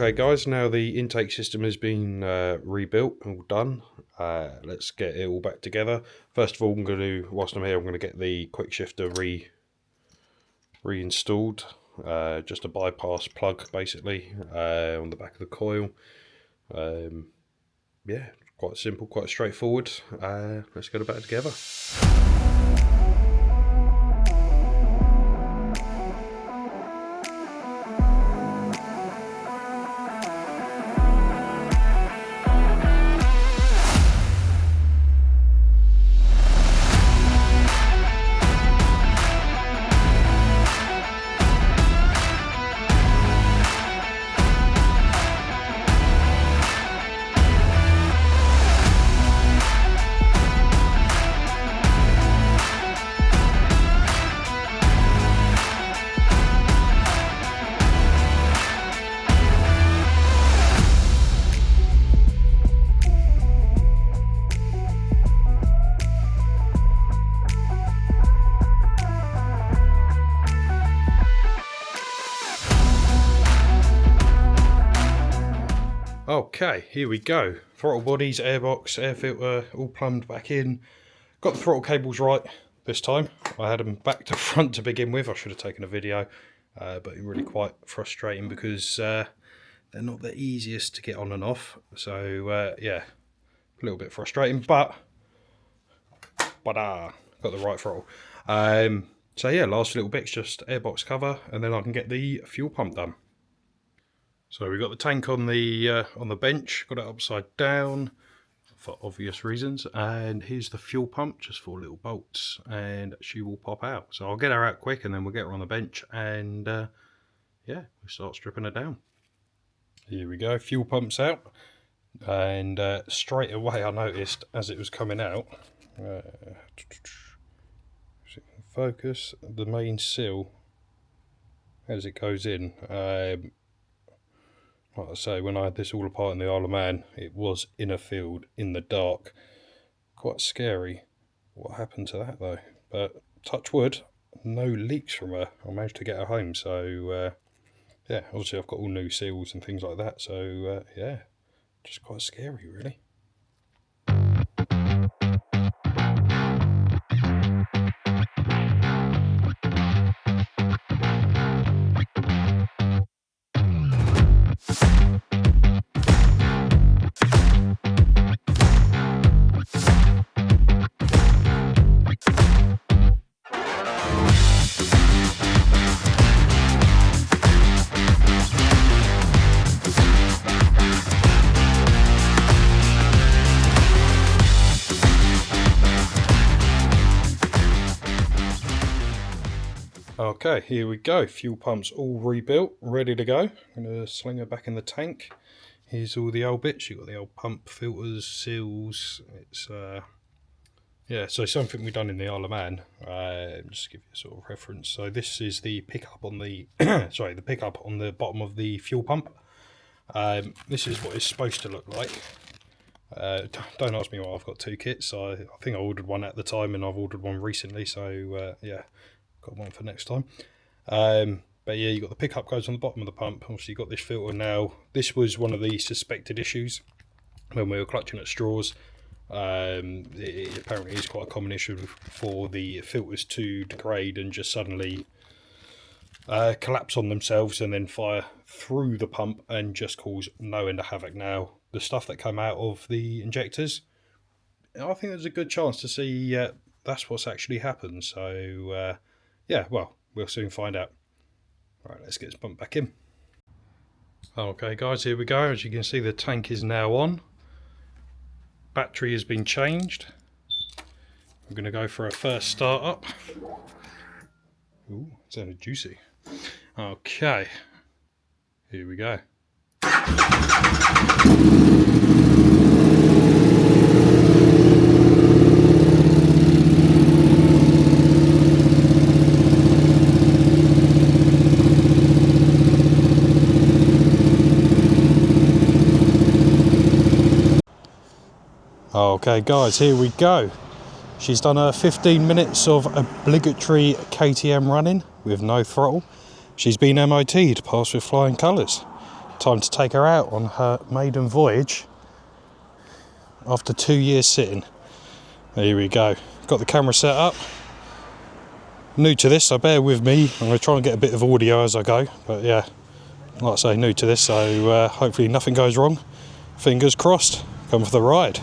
Okay guys, now the intake system has been rebuilt, all done. Let's get it all back together. First of all, I'm going to, whilst I'm here, I'm going to get the quick shifter reinstalled. Just a bypass plug basically on the back of the coil. Yeah, quite simple, quite straightforward. Let's get it back together. Okay, here we go. Throttle bodies, airbox, air filter, all plumbed back in. Got the throttle cables right this time. I had them back to front to begin with. I should have taken a video, but really quite frustrating because they're not the easiest to get on and off. So yeah, a little bit frustrating, but got the right throttle. So yeah, last little bit's just airbox cover, and then I can get the fuel pump done. So we've got the tank on the bench, got it upside down for obvious reasons, and here's the fuel pump, just 4 little bolts, and she will pop out. So I'll get her out quick, and then we'll get her on the bench, and yeah, we'll start stripping her down. Here we go, fuel pump's out, and straight away I noticed as it was coming out, focus, the main seal as it goes in. Like I say, when I had this all apart in the Isle of Mann, it was in a field, in the dark. Quite scary what happened to that though. But touch wood, no leaks from her. I managed to get her home, so yeah, obviously I've got all new seals and things like that, so yeah, just quite scary really. Okay, here we go. Fuel pump's all rebuilt, ready to go. I'm going to sling her back in the tank. Here's all the old bits. You've got the old pump, filters, seals. It's yeah, so something we've done in the Isle of Mann. Just to give you a sort of reference. So this is the pickup on the sorry, the pickup on the bottom of the fuel pump. This is what it's supposed to look like. Don't ask me why I've got 2 kits. I think I ordered one at the time, and I've ordered one recently. So yeah. Got one for next time. But yeah, you got the pickup goes on the bottom of the pump. Obviously you got this filter now. This was one of the suspected issues when we were clutching at straws. It apparently is quite a common issue for the filters to degrade and just suddenly collapse on themselves and then fire through the pump and just cause no end of havoc. Now, the stuff that came out of the injectors, I think there's a good chance to see that's what's actually happened. So yeah, well, we'll soon find out. Right, let's get this pump back in. Okay guys, here we go. As you can see, the tank is now on. Battery has been changed. I'm going to go for a first start up. Ooh, it sounded juicy. Okay, here we go. Okay guys, here we go. She's done her 15 minutes of obligatory KTM running with no throttle. She's been MOT'd, passed with flying colours. time to take her out on her maiden voyage after 2 years sitting. There we go. Got the camera set up. New to this, so bear with me. I'm going to try and get a bit of audio as I go, but yeah, like I say, new to this, so hopefully nothing goes wrong. Fingers crossed. Come for the ride.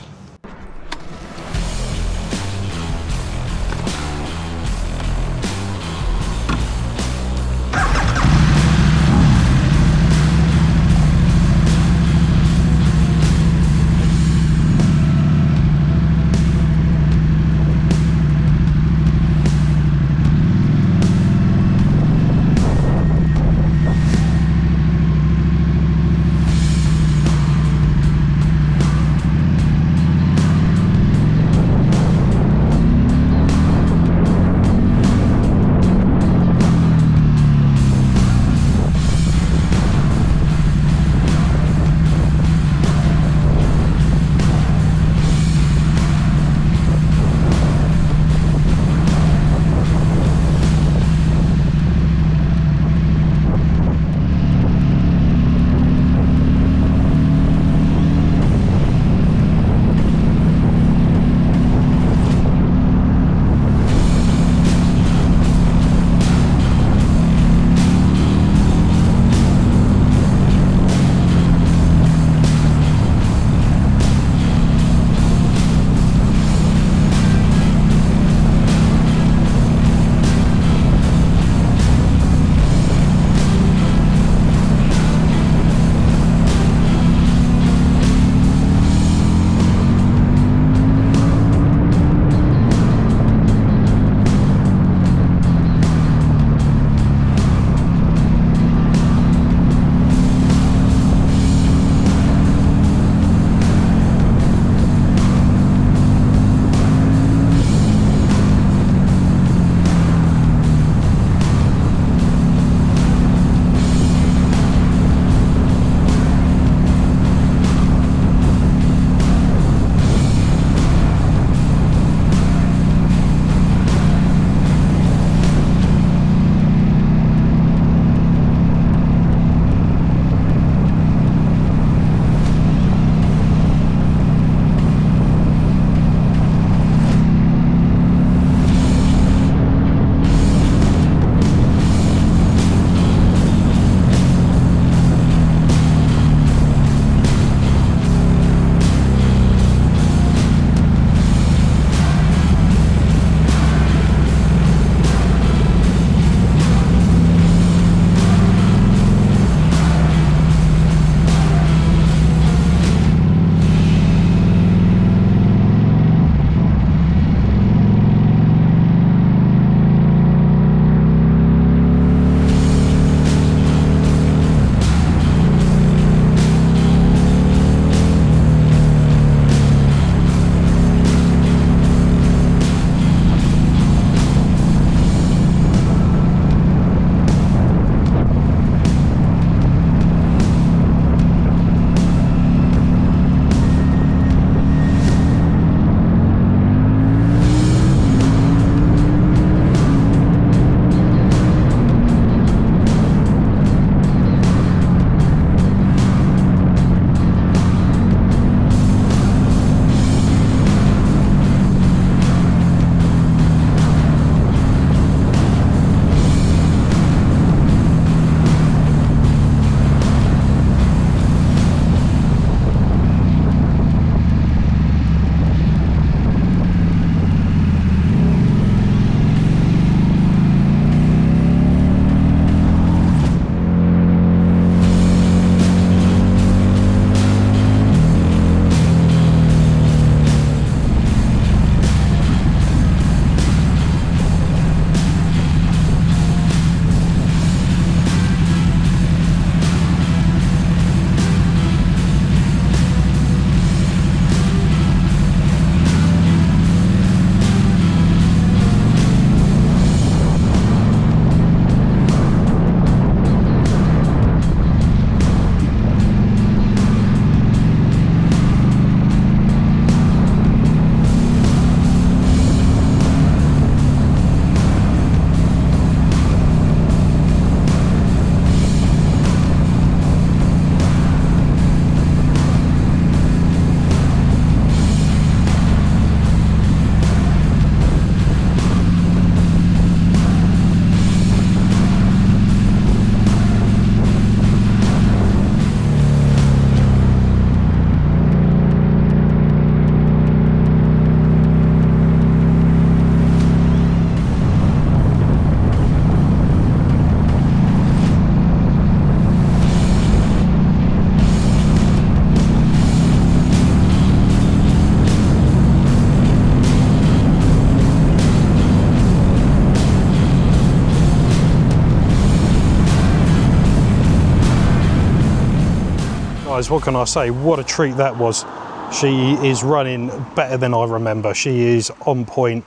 guys, what can I say? What a treat that was. She is running better than I remember. She is on point.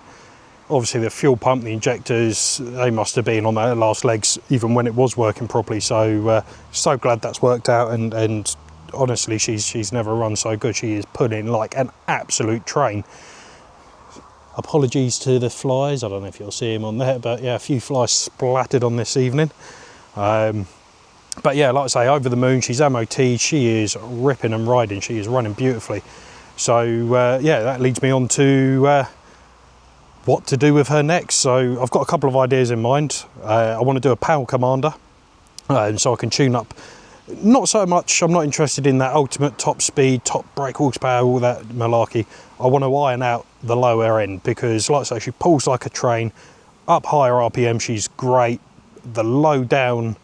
Obviously the fuel pump, the injectors, they must have been on their last legs even when it was working properly. So so glad that's worked out, and honestly she's never run so good. She is putting like an absolute train. Apologies to the flies, I don't know if you'll see them on there, but yeah, a few flies splattered on this evening. But yeah, like I say, over the moon. She's MOT, she is ripping and riding, she is running beautifully. So yeah, that leads me on to what to do with her next. So I've got a couple of ideas in mind. I want to do a power commander, so I can tune up. Not so much, I'm not interested in that ultimate top speed, top brake horsepower, all that malarkey. I want to iron out the lower end, because like I say, she pulls like a train. Up higher RPM, she's great. The low down,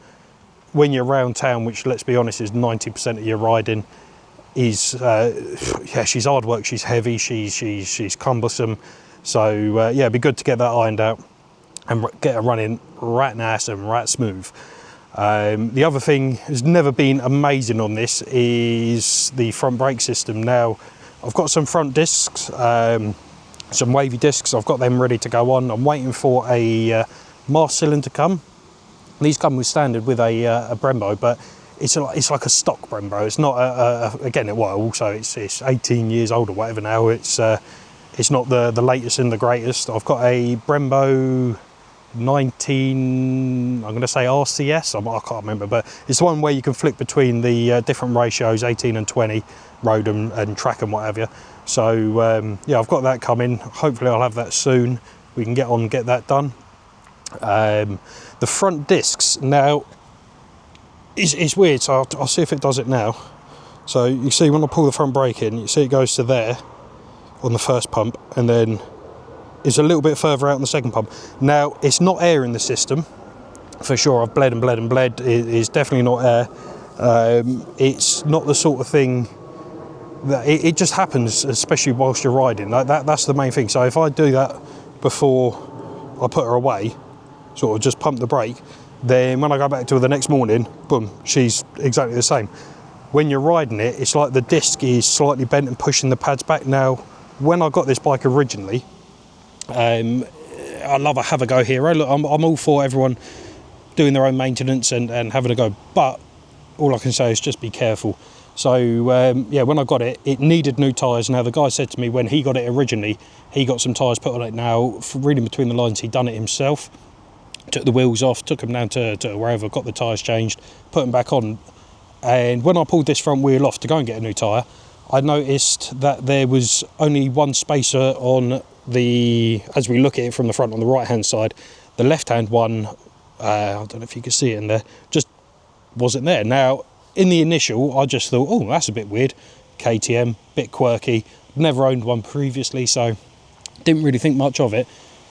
when you're around town, which let's be honest is 90% of your riding, is yeah, she's hard work, she's heavy, she's cumbersome. So yeah, it'd be good to get that ironed out and get her running right nice and right smooth. The other thing has never been amazing on this is the front brake system. Now I've got some front discs, some wavy discs, I've got them ready to go on. I'm waiting for a Mars cylinder to come. These come with standard with a Brembo, but it's like a stock Brembo. It's not again, well, also it's 18 years old or whatever now. It's not the latest and the greatest. I've got a Brembo 19, I'm going to say RCS, I can't remember, but it's the one where you can flick between the different ratios, 18 and 20, road and track and what have you. So yeah, I've got that coming. Hopefully I'll have that soon. We can get on and get that done. The front discs, now, it's weird, so I'll see if it does it now. So you see when I pull the front brake in, you see it goes to there on the first pump, and then it's a little bit further out in the second pump. Now, it's not air in the system, for sure. I've bled and bled and bled. It is definitely not air. It's not the sort of thing that it just happens, especially whilst you're riding. That's the main thing. So if I do that before I put her away, sort of just pump the brake, then when I go back to her the next morning, boom, she's exactly the same. When you're riding it, it's like the disc is slightly bent and pushing the pads back. Now, when I got this bike originally, I love a have a go hero. Look, I'm all for everyone doing their own maintenance and having a go, but all I can say is just be careful. So yeah, when I got it, it needed new tyres. Now the guy said to me when he got it originally, he got some tyres put on it. Now, reading between the lines, he'd done it himself, took the wheels off, took them down to wherever, got the tyres changed, put them back on. And when I pulled this front wheel off to go and get a new tyre, I noticed that there was only one spacer on the, as we look at it from the front on the right hand side, the left hand one, I don't know if you can see it in there, just wasn't there. Now in the initial I just thought, oh, that's a bit weird, KTM, bit quirky, never owned one previously, so didn't really think much of it.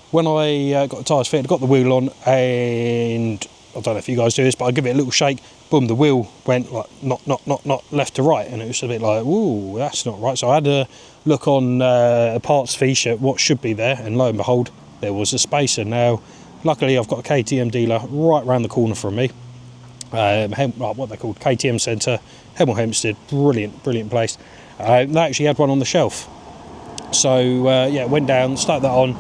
When I got the tyres fitted, got the wheel on, and I don't know if you guys do this, but I give it a little shake, boom, the wheel went like not left to right, and it was a bit like, ooh, that's not right. So I had a look on a parts feature what should be there, and lo and behold, there was a spacer. Now luckily I've got a KTM dealer right round the corner from me, what they called KTM Centre, Hemel Hempstead, brilliant place. They actually had one on the shelf, so yeah, went down, stuck that on.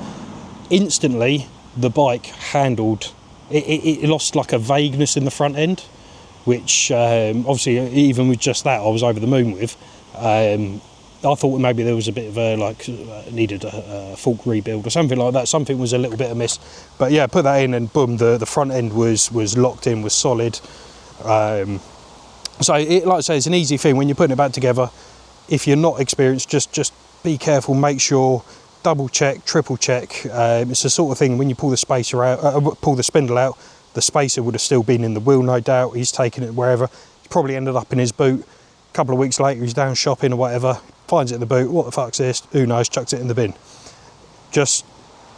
Instantly the bike handled it lost like a vagueness in the front end, which obviously even with just that I was over the moon with. I thought maybe there was a bit of a needed a fork rebuild or something like that. Something was a little bit amiss, but yeah, put that in and boom, the front end was locked in, was solid. So like I say, it's an easy thing when you're putting it back together. If you're not experienced, just be careful, make sure, double check, triple check. It's the sort of thing when you pull the spacer out, pull the spindle out, the spacer would have still been in the wheel, no doubt. He's taken it wherever, probably ended up in his boot. A couple of weeks later he's down shopping or whatever, finds it in the boot, what the fuck's this, who knows, chucks it in the bin. Just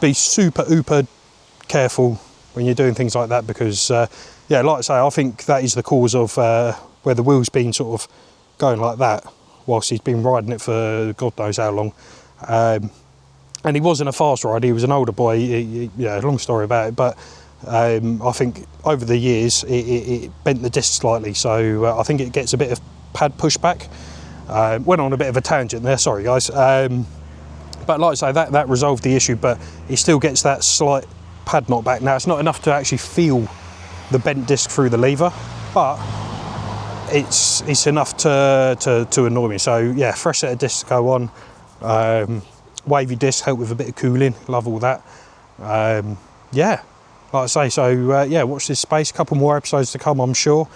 be super careful when you're doing things like that, because yeah, like I say, I think that is the cause of where the wheel's been sort of going like that whilst he's been riding it for God knows how long. And he wasn't a fast rider, he was an older boy, yeah, long story about it, but I think over the years it bent the disc slightly, so I think it gets a bit of pad pushback. Went on a bit of a tangent there, sorry guys. But like I say, that resolved the issue, but it still gets that slight pad knockback. Now it's not enough to actually feel the bent disc through the lever, but it's enough to annoy me. So yeah, fresh set of discs to go on. Wavy disc, help with a bit of cooling, love all that. Yeah, like I say, so yeah, watch this space, a couple more episodes to come, I'm sure.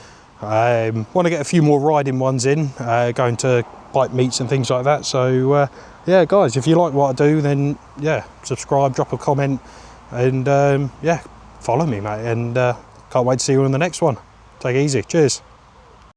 Want to get a few more riding ones in, going to bike meets and things like that. So yeah guys, if you like what I do, then yeah, subscribe, drop a comment, and yeah, follow me mate, and can't wait to see you on the next one. Take it easy, cheers.